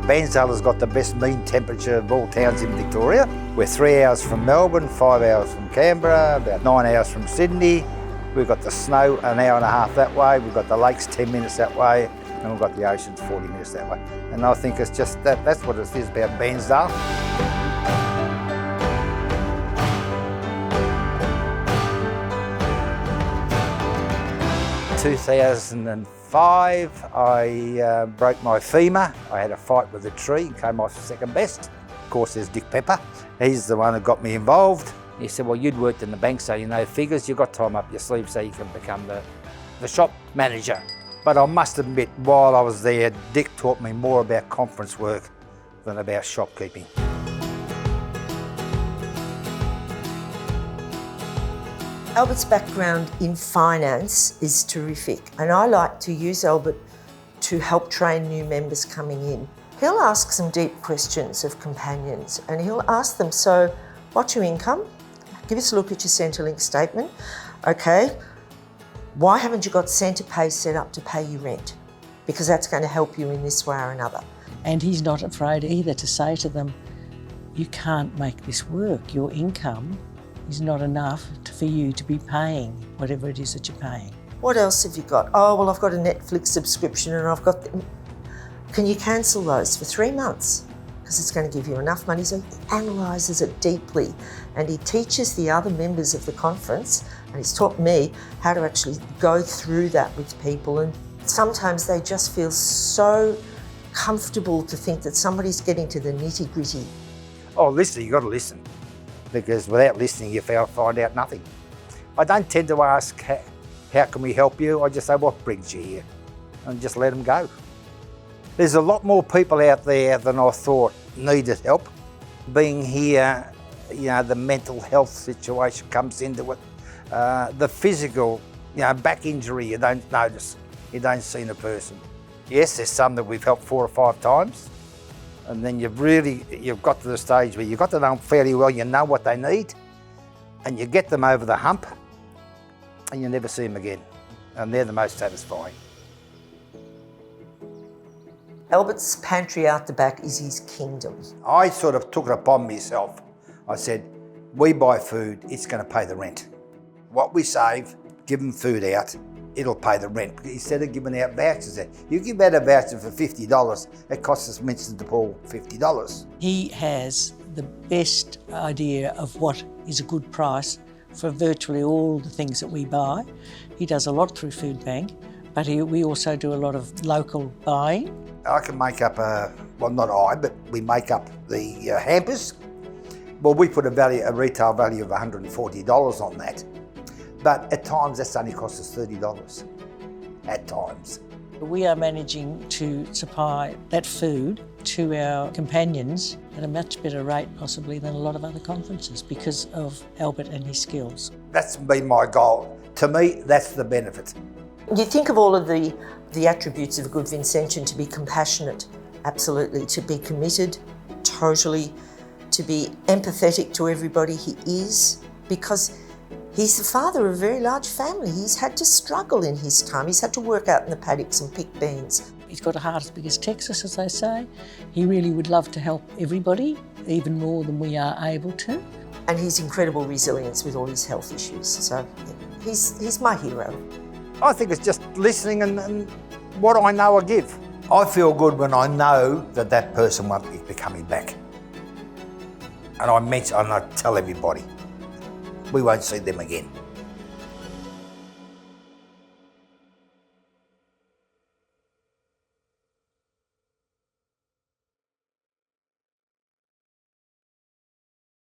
Bairnsdale has got the best mean temperature of all towns in Victoria. We're 3 hours from Melbourne, 5 hours from Canberra, about 9 hours from Sydney. We've got the snow an hour and a half that way, we've got the lakes 10 minutes that way, and we've got the oceans 40 minutes that way. And I think it's just that's what it is about Bairnsdale. 2005, I broke my femur. I had a fight with a tree and came off second best. Of course, there's Dick Pepper. He's the one who got me involved. He said, well, you'd worked in the bank, so you know figures. You've got time up your sleeve so you can become the shop manager. But I must admit, while I was there, Dick taught me more about conference work than about shopkeeping. Albert's background in finance is terrific, and I like to use Albert to help train new members coming in. He'll ask some deep questions of companions, and he'll ask them, so what's your income? Give us a look at your Centrelink statement. Okay, why haven't you got Centrepay set up to pay your rent? Because that's going to help you in this way or another. And he's not afraid either to say to them, you can't make this work. Your income is not enough for you to be paying whatever it is that you're paying. What else have you got? Oh, well, I've got a Netflix subscription and I've got... Can you cancel those for 3 months? Because it's going to give you enough money. So he analyses it deeply and he teaches the other members of the conference, and he's taught me how to actually go through that with people. And sometimes they just feel so comfortable to think that somebody's getting to the nitty-gritty. Oh, listen, you've got to listen. Because without listening, you find out nothing. I don't tend to ask, how can we help you? I just say, what brings you here? And just let them go. There's a lot more people out there than I thought needed help. Being here, you know, the mental health situation comes into it. The physical, you know, back injury, you don't notice. You don't see in a person. Yes, there's some that we've helped 4 or 5 times. And then you've got to the stage where you've got to know them fairly well, you know what they need, and you get them over the hump, and you never see them again. And they're the most satisfying. Albert's pantry out the back is his kingdom. I sort of took it upon myself. I said, we buy food, it's going to pay the rent. What we save, give them food out, it'll pay the rent. Instead of giving out vouchers, you give out a voucher for $50, it costs us Winston de Paul $50. He has the best idea of what is a good price for virtually all the things that we buy. He does a lot through Food Bank, but we also do a lot of local buying. I can make up well, not I, but we make up the hampers. Well, we put a retail value of $140 on that. But at times, that's only cost us $30, at times. We are managing to supply that food to our companions at a much better rate possibly than a lot of other conferences because of Albert and his skills. That's been my goal. To me, that's the benefit. You think of all of the attributes of a good Vincentian: to be compassionate, absolutely, to be committed, totally, to be empathetic to everybody he is, because he's the father of a very large family. He's had to struggle in his time. He's had to work out in the paddocks and pick beans. He's got a heart as big as Texas, as they say. He really would love to help everybody, even more than we are able to. And his incredible resilience with all his health issues. So he's my hero. I think it's just listening and what I know I give. I feel good when I know that that person won't be coming back. And I tell everybody, we won't see them again.